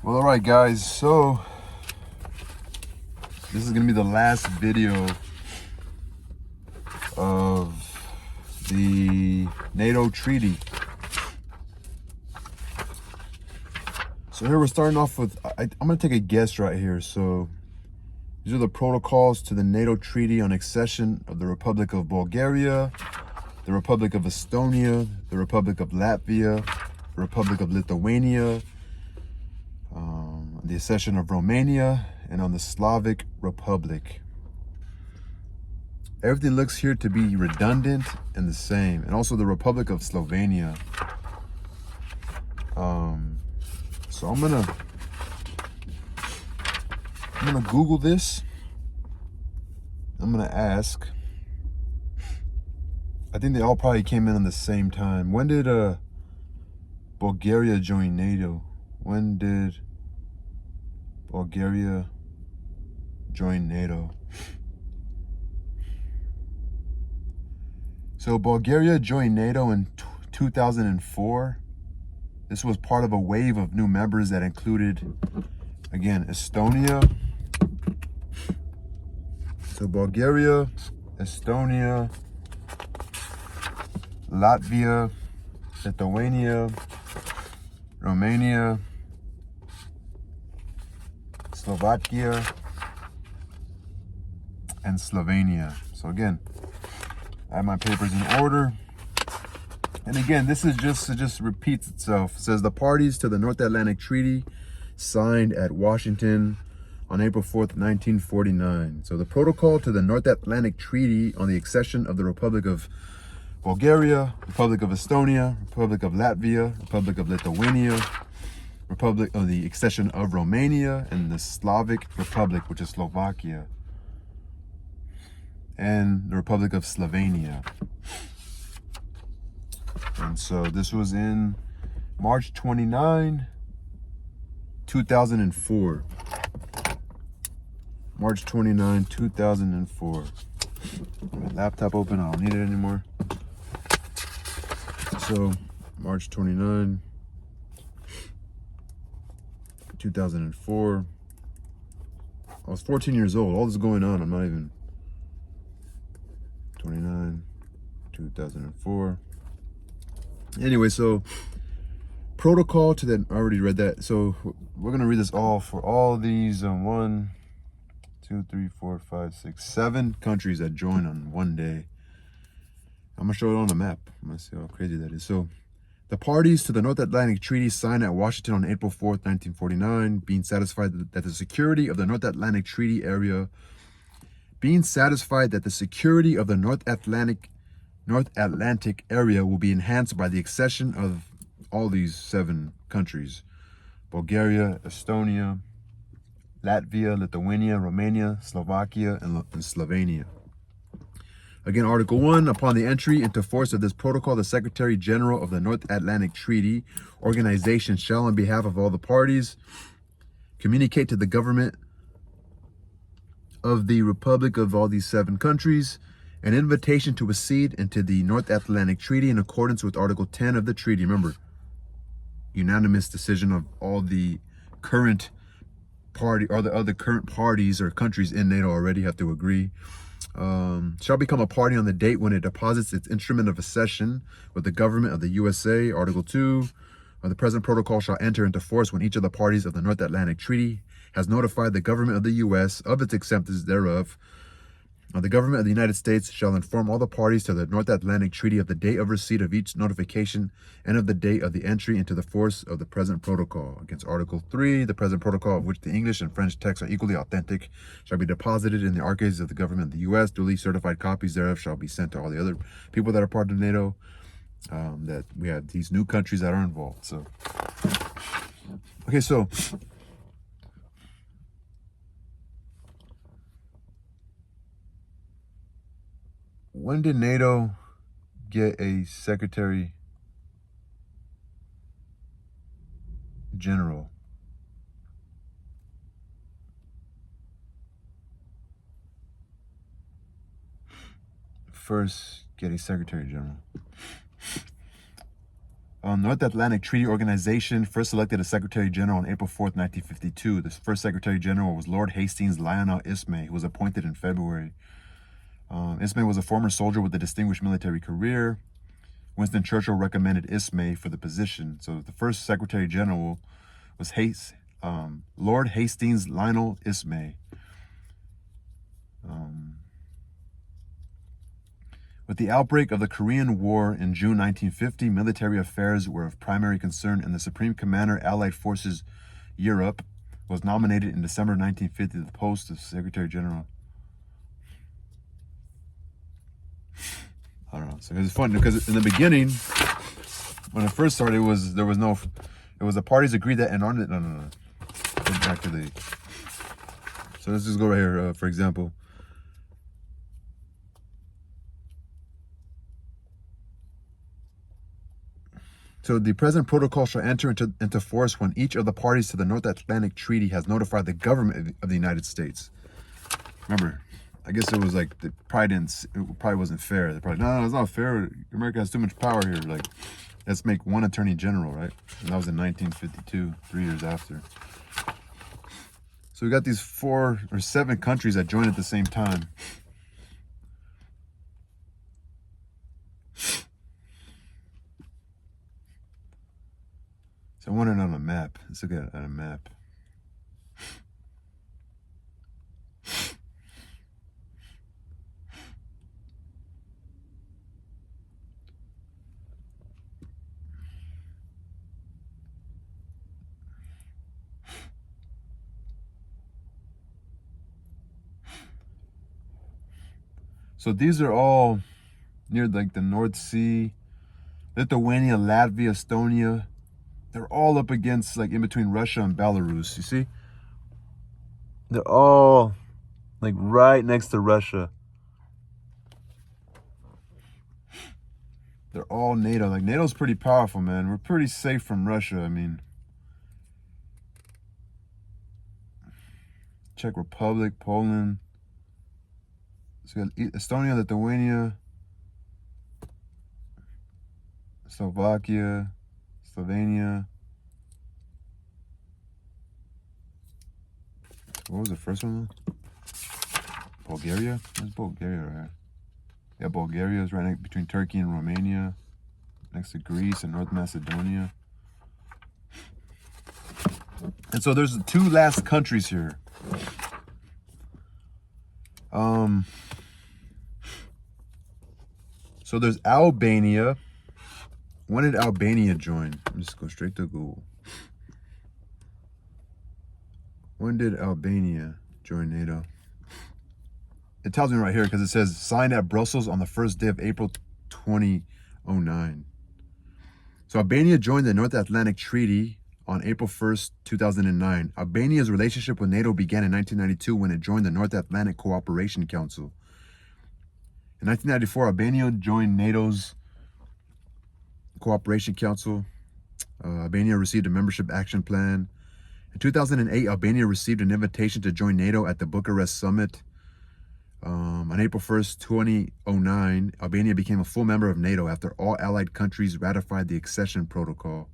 Well, all right, guys. So this is gonna be the last video of the NATO treaty. So here we're starting off with, I'm gonna take a guess right here. So these are the protocols to the NATO treaty on accession of the Republic of Bulgaria, the Republic of Estonia, the Republic of Latvia, the Republic of Lithuania, the accession of Romania, and on the Slavic Republic. Everything looks here to be redundant and the same. And also the Republic of Slovenia. So I'm gonna Google this. I'm gonna ask. I think they all probably came in on the same time. When did Bulgaria join NATO? When did Bulgaria join NATO? So Bulgaria joined NATO in 2004. This was part of a wave of new members that included, again, Estonia. So Bulgaria, Estonia, Latvia, Lithuania, Romania, Slovakia, and Slovenia. So again, I have my papers in order. And again, this is it just repeats itself. It says the parties to the North Atlantic Treaty signed at Washington on April 4th, 1949. So the protocol to the North Atlantic Treaty on the accession of the Republic of Bulgaria, Republic of Estonia, Republic of Latvia, Republic of Lithuania, Republic of the accession of Romania, and the Slavic Republic, which is Slovakia, and the Republic of Slovenia. And so this was in March 29, 2004. March 29, 2004. My laptop open, I don't need it anymore. So March 29, 2004. I was 14 years old. All this going on, I'm not even 29, 2004. Anyway, so protocol to that, I already read that. So we're gonna read this all for all these 1, 2, 3, 4, 5, 6, 7 countries that join on one day. I'm gonna show it on the map. I'm gonna see how crazy that is. So the parties to the North Atlantic Treaty signed at Washington on April 4th, 1949, being satisfied that the security of the North Atlantic Treaty area, North Atlantic area will be enhanced by the accession of all these 7 countries: Bulgaria, Estonia, Latvia, Lithuania, Romania, Slovakia, and Slovenia. Again, Article 1, upon the entry into force of this protocol, the Secretary General of the North Atlantic Treaty Organization shall, on behalf of all the parties, communicate to the government of the Republic of all these 7 countries an invitation to accede into the North Atlantic Treaty in accordance with Article 10 of the treaty. Remember, unanimous decision of all the current current parties or countries in NATO already have to agree. Shall become a party on the date when it deposits its instrument of accession with the government of the USA. Article 2 of the present protocol shall enter into force when each of the parties of the North Atlantic Treaty has notified the government of the US of its acceptance thereof. The government of the United States shall inform all the parties to the North Atlantic Treaty of the date of receipt of each notification and of the date of the entry into the force of the present protocol. Against Article 3, the present protocol, of which the English and French texts are equally authentic, shall be deposited in the archives of the government of the U.S. Duly certified copies thereof shall be sent to all the other people that are part of NATO. That we have these new countries that are involved. So, okay, so when did NATO get a Secretary General? First get a Secretary General. North Atlantic Treaty Organization first elected a Secretary General on April 4th, 1952. The first Secretary General was Lord Hastings Lionel Ismay, who was appointed in February. Ismay was a former soldier with a distinguished military career. Winston Churchill recommended Ismay for the position. So the first Secretary General was Lord Hastings Lionel Ismay. With the outbreak of the Korean War in June 1950, military affairs were of primary concern, and the Supreme Commander, Allied Forces Europe, was nominated in December 1950 to the post of Secretary General. I don't know. So it's fun because in the beginning, when it first started, it was the parties agreed that and on it. No. Back to the. So let's just go right here. For example. So the present protocol shall enter into force when each of the parties to the North Atlantic Treaty has notified the government of the United States. Remember, I guess it was like it probably wasn't fair. They're probably no, it's not fair. America has too much power here. Like, let's make one attorney general, right? And that was in 1952, 3 years after. So we got these 4 or 7 countries that joined at the same time. So I want it on a map. Let's look at a map. So these are all near like the North Sea, Lithuania, Latvia, Estonia. They're all up against, like, in between Russia and Belarus, you see? They're all, like, right next to Russia. They're all NATO. Like, NATO's pretty powerful, man. We're pretty safe from Russia, I mean. Czech Republic, Poland. So we got Estonia, Lithuania, Slovakia, Slovenia. What was the first one? Bulgaria? Where's Bulgaria right here? Yeah, Bulgaria is right between Turkey and Romania, next to Greece and North Macedonia. And so there's the 2 last countries here. So there's Albania. When did Albania join? Let's just go straight to Google. When did Albania join NATO? It tells me right here because it says signed at Brussels on the first day of April 2009. So Albania joined the North Atlantic Treaty on April 1st, 2009. Albania's relationship with NATO began in 1992 when it joined the North Atlantic Cooperation Council. In 1994, Albania joined NATO's Cooperation Council. Albania received a membership action plan. In 2008, Albania received an invitation to join NATO at the Bucharest Summit. On April 1st, 2009, Albania became a full member of NATO after all allied countries ratified the accession protocol.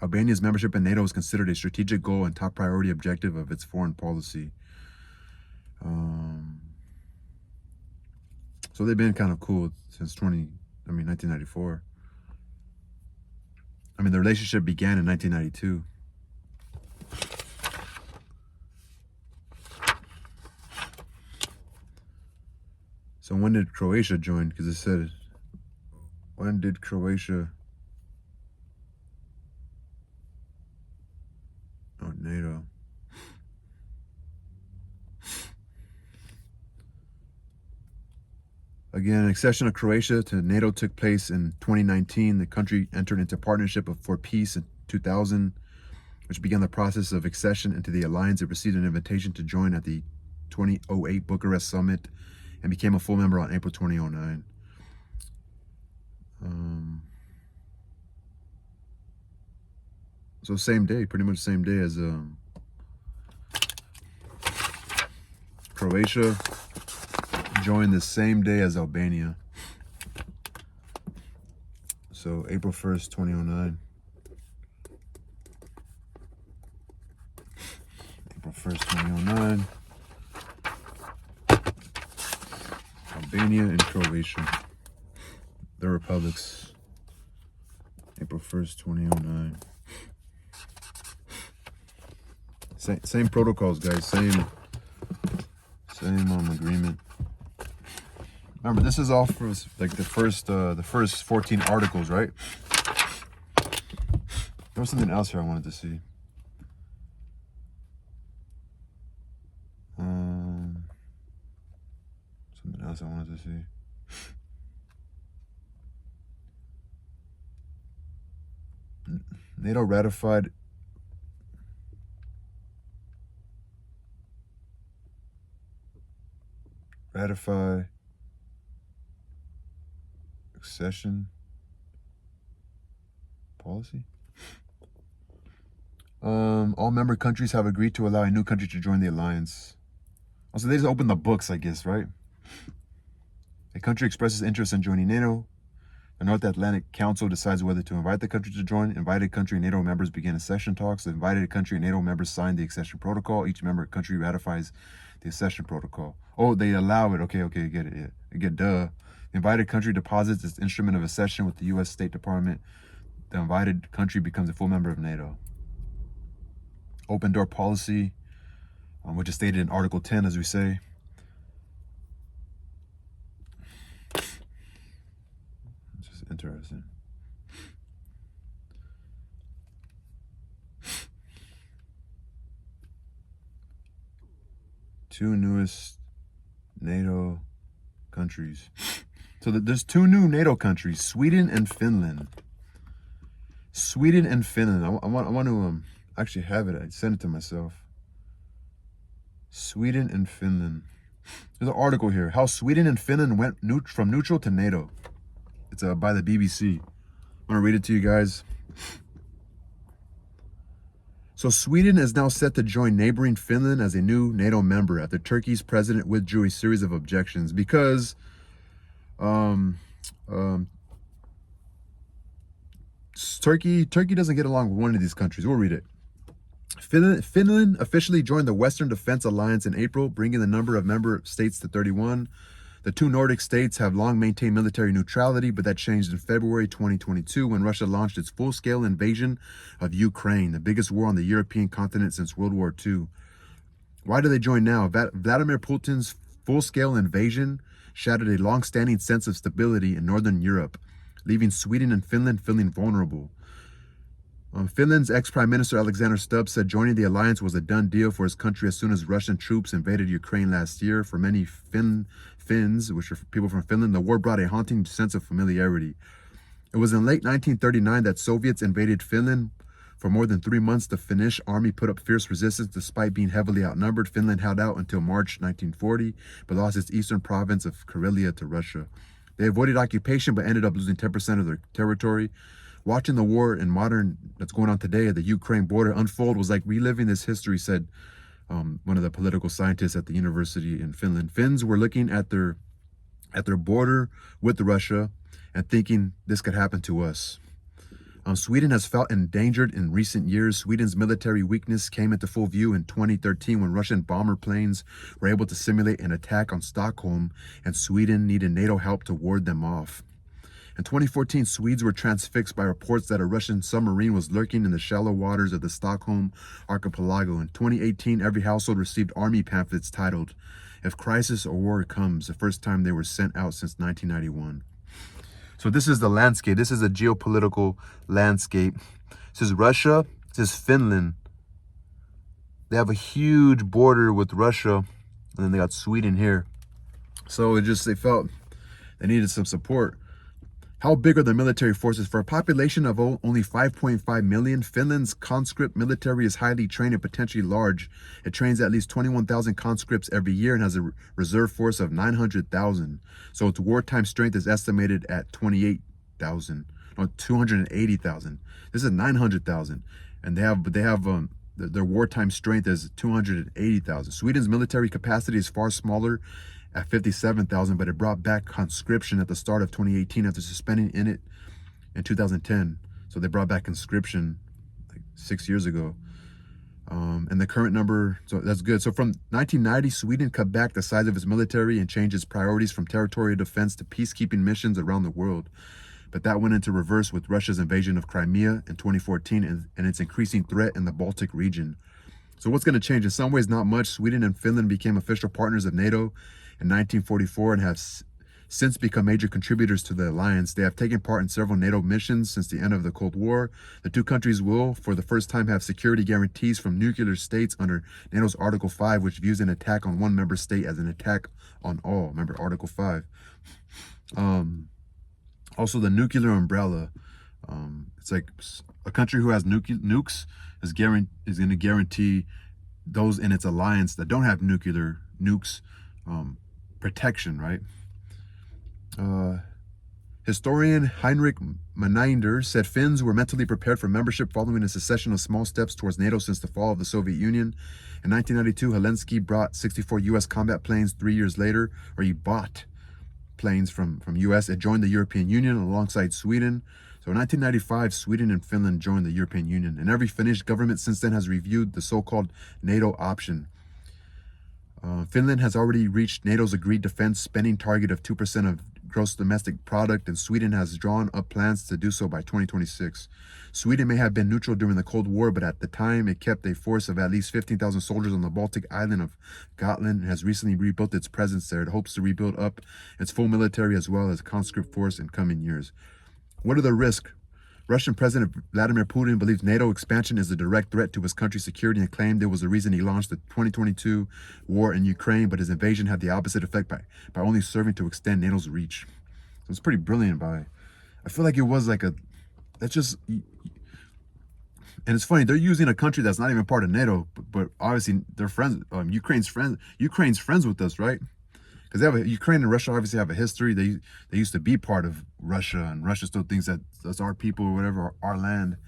Albania's membership in NATO is considered a strategic goal and top priority objective of its foreign policy. So they've been kind of cool since 1994. I mean, the relationship began in 1992. So when did Croatia join? Because it said, when did Croatia? Oh, NATO. Again, accession of Croatia to NATO took place in 2019. The country entered into partnership for peace in 2000, which began the process of accession into the alliance. It received an invitation to join at the 2008 Bucharest Summit and became a full member on April 2009. So same day, pretty much same day as Croatia joined the same day as Albania. So April 1st, 2009. April 1st, 2009. Albania and Croatia. The republics. April 1st, 2009. Same protocols, guys. Same agreement. Remember, this is all for like the first 14 articles, right? There was something else here I wanted to see. Something else I wanted to see. NATO ratified accession policy. All member countries have agreed to allow a new country to join the alliance. Also, they just opened the books, I guess, right? A country expresses interest in joining NATO. The North Atlantic Council decides whether to invite the country to join. Invited country and NATO members begin accession talks. The invited country and NATO members sign the accession protocol. Each member country ratifies the accession protocol. Oh, they allow it. Okay, get it. Yeah. Get duh. The invited country deposits its instrument of accession with the U.S. State Department. The invited country becomes a full member of NATO. Open door policy, which is stated in Article 10, as we say. It's just interesting. Two newest NATO countries. So there's two new NATO countries, Sweden and Finland. Sweden and Finland. I want to actually have it. I sent it to myself. Sweden and Finland. There's an article here. How Sweden and Finland went from neutral to NATO. It's by the BBC. I'm going to read it to you guys. So Sweden is now set to join neighboring Finland as a new NATO member after Turkey's president withdrew a series of objections because Turkey doesn't get along with one of these countries. We'll read it. Finland officially joined the Western Defense Alliance in April, bringing the number of member states to 31. The two Nordic states have long maintained military neutrality, but that changed in February 2022 when Russia launched its full-scale invasion of Ukraine, the biggest war on the European continent since World War II. Why do they join now? Vladimir Putin's full-scale invasion shattered a long-standing sense of stability in Northern Europe, leaving Sweden and Finland feeling vulnerable. Finland's ex-Prime Minister Alexander Stubb said joining the alliance was a done deal for his country as soon as Russian troops invaded Ukraine last year. For many Finns, which are people from Finland, the war brought a haunting sense of familiarity. It was in late 1939 that Soviets invaded Finland. For more than 3 months, the Finnish army put up fierce resistance despite being heavily outnumbered. Finland held out until March 1940, but lost its eastern province of Karelia to Russia. They avoided occupation, but ended up losing 10% of their territory. Watching the war that's going on today at the Ukraine border unfold was like reliving this history, said one of the political scientists at the university in Finland. Finns were looking at their border with Russia and thinking this could happen to us. Sweden has felt endangered in recent years. Sweden's military weakness came into full view in 2013 when Russian bomber planes were able to simulate an attack on Stockholm, and Sweden needed NATO help to ward them off. In 2014, Swedes were transfixed by reports that a Russian submarine was lurking in the shallow waters of the Stockholm archipelago. In 2018, every household received army pamphlets titled, "If Crisis or War Comes," the first time they were sent out since 1991. So this is the landscape. This is a geopolitical landscape. This is Russia. This is Finland. They have a huge border with Russia, and then they got Sweden here. So they felt they needed some support. How big are the military forces? For a population of only 5.5 million, Finland's conscript military is highly trained and potentially large. It trains at least 21,000 conscripts every year and has a reserve force of 900,000. So its wartime strength is estimated at 280,000. This is 900,000, and their wartime strength is 280,000. Sweden's military capacity is far smaller at 57,000, but it brought back conscription at the start of 2018 after suspending it in 2010. So they brought back conscription like 6 years ago. And the current number, so that's good. So from 1990, Sweden cut back the size of its military and changed its priorities from territorial defense to peacekeeping missions around the world. But that went into reverse with Russia's invasion of Crimea in 2014 and its increasing threat in the Baltic region. So what's going to change? In some ways, not much. Sweden and Finland became official partners of NATO in 1944 and have since become major contributors to the alliance. They have taken part in several NATO missions since the end of the Cold War. The two countries will, for the first time, have security guarantees from nuclear states under NATO's Article 5, which views an attack on one member state as an attack on all. Remember, Article 5. Also, the nuclear umbrella. It's like a country who has nukes is going to guarantee those in its alliance that don't have nuclear nukes protection, right? Historian Heinrich Menander said Finns were mentally prepared for membership following a succession of small steps towards NATO since the fall of the Soviet Union. In 1992, Helsinki brought 64 U.S. combat planes. 3 years later, or he bought planes from U.S. It joined the European Union alongside Sweden. So in 1995, Sweden and Finland joined the European Union, and every Finnish government since then has reviewed the so-called NATO option. Finland has already reached NATO's agreed defense spending target of 2% of gross domestic product, and Sweden has drawn up plans to do so by 2026. Sweden may have been neutral during the Cold War, but at the time it kept a force of at least 15,000 soldiers on the Baltic island of Gotland and has recently rebuilt its presence there. It hopes to rebuild up its full military as well as conscript force in coming years. What are the risks? Russian President Vladimir Putin believes NATO expansion is a direct threat to his country's security and claimed it was the reason he launched the 2022 war in Ukraine, but his invasion had the opposite effect by only serving to extend NATO's reach. So it's pretty brilliant I feel like it was like and it's funny, they're using a country that's not even part of NATO, but obviously they're friends. Ukraine's friends with us, right? Because Ukraine and Russia obviously have a history. They used to be part of Russia, and Russia still thinks that that's our people or whatever, our land.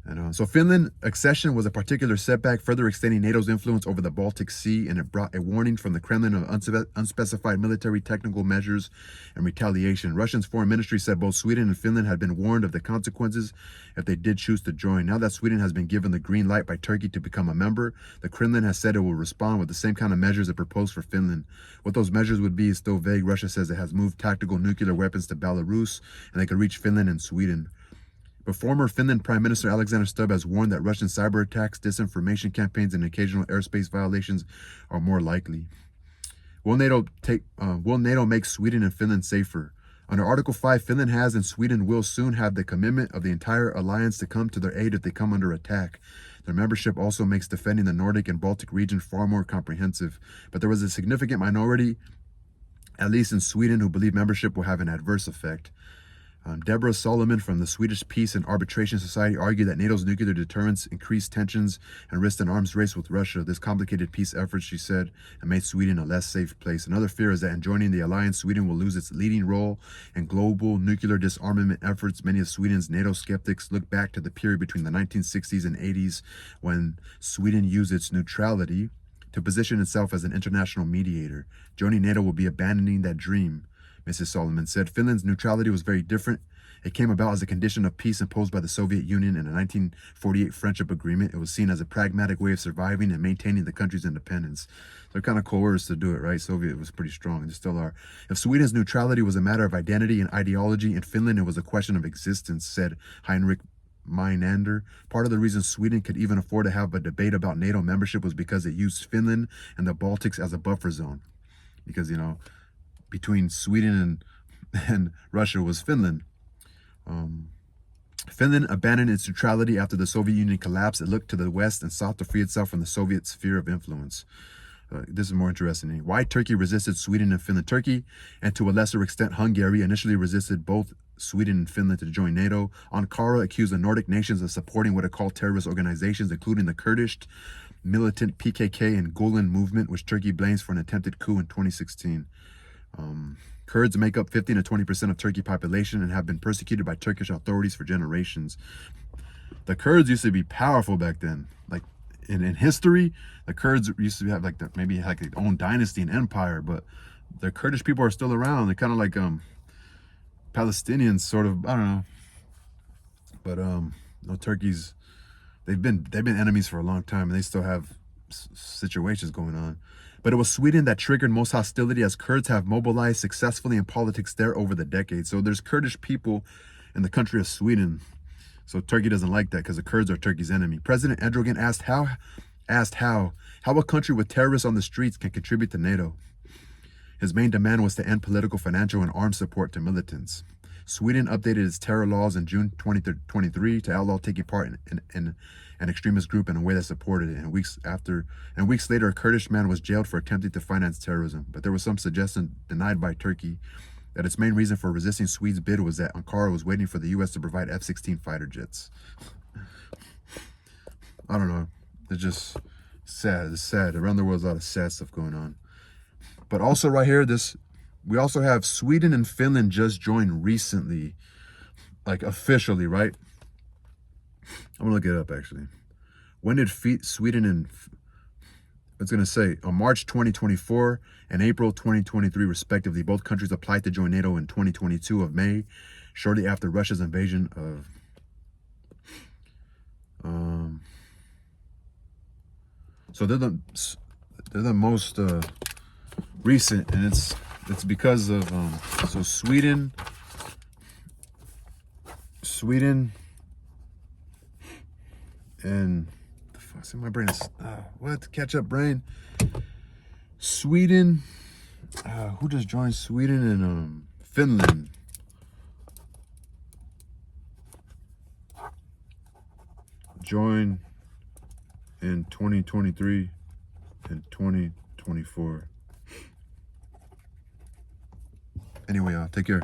And so Finland accession was a particular setback, further extending NATO's influence over the Baltic Sea, and it brought a warning from the Kremlin of unspecified military technical measures and retaliation. Russia's foreign ministry said both Sweden and Finland had been warned of the consequences if they did choose to join. Now that Sweden has been given the green light by Turkey to become a member, the Kremlin has said it will respond with the same kind of measures it proposed for Finland. What those measures would be is still vague. Russia says it has moved tactical nuclear weapons to Belarus, and they could reach Finland and Sweden. But former Finland Prime Minister Alexander Stubb has warned that Russian cyber attacks, disinformation campaigns, and occasional airspace violations are more likely. Will NATO make Sweden and Finland safer? Under Article 5, Finland has and Sweden will soon have the commitment of the entire alliance to come to their aid if they come under attack. Their membership also makes defending the Nordic and Baltic region far more comprehensive. But there was a significant minority, at least in Sweden, who believe membership will have an adverse effect. Deborah Solomon from the Swedish Peace and Arbitration Society argued that NATO's nuclear deterrence increased tensions and risked an arms race with Russia. This complicated peace effort, she said, and made Sweden a less safe place. Another fear is that in joining the alliance, Sweden will lose its leading role in global nuclear disarmament efforts. Many of Sweden's NATO skeptics look back to the period between the 1960s and 80s when Sweden used its neutrality to position itself as an international mediator. Joining NATO will be abandoning that dream, Mrs. Solomon said. Finland's neutrality was very different. It came about as a condition of peace imposed by the Soviet Union in a 1948 friendship agreement. It was seen as a pragmatic way of surviving and maintaining the country's independence. They're kind of coerced to do it, right? Soviet was pretty strong, and they still are. If Sweden's neutrality was a matter of identity and ideology, in Finland it was a question of existence, said Heinrich Menander. Part of the reason Sweden could even afford to have a debate about NATO membership was because it used Finland and the Baltics as a buffer zone. Because, between Sweden and Russia was Finland. Finland abandoned its neutrality after the Soviet Union collapsed. It looked to the West and sought to free itself from the Soviet sphere of influence. This is more interesting. Why Turkey resisted Sweden and Finland. Turkey, and to a lesser extent Hungary, initially resisted both Sweden and Finland to join NATO. Ankara accused the Nordic nations of supporting what it called terrorist organizations, including the Kurdish militant PKK and Gulen movement, which Turkey blames for an attempted coup in 2016. Kurds make up 15 to 20% of Turkey population and have been persecuted by Turkish authorities for generations. The Kurds used to be powerful back then. Like in history, the Kurds used to have maybe their own dynasty and empire, but the Kurdish people are still around. They're kind of like Palestinians sort of, I don't know, but no, Turkey's, they've been enemies for a long time, and they still have situations going on. But it was Sweden that triggered most hostility, as Kurds have mobilized successfully in politics there over the decades. So there's Kurdish people in the country of Sweden. So Turkey doesn't like that because the Kurds are Turkey's enemy. President Erdogan asked how a country with terrorists on the streets can contribute to NATO. His main demand was to end political, financial, and arms support to militants. Sweden updated its terror laws in June 2023 to outlaw taking part in an extremist group in a way that supported it. And weeks later, a Kurdish man was jailed for attempting to finance terrorism. But there was some suggestion denied by Turkey that its main reason for resisting Sweden's bid was that Ankara was waiting for the U.S. to provide F-16 fighter jets. I don't know. It's just sad. It's sad. Around the world, there's a lot of sad stuff going on. But also right here, we also have Sweden and Finland just joined recently, like officially, right? I'm gonna look it up actually. When did Sweden and, it's gonna say on March 2024 and April 2023 respectively, both countries applied to join NATO in 2022 of May, shortly after Russia's invasion of so they're the most recent, and it's because of so Sweden and the fuck, see, my brain is what, catch up brain. Sweden, who just joined Sweden and Finland? Join in 2023 and 2024. Anyway, y'all, take care.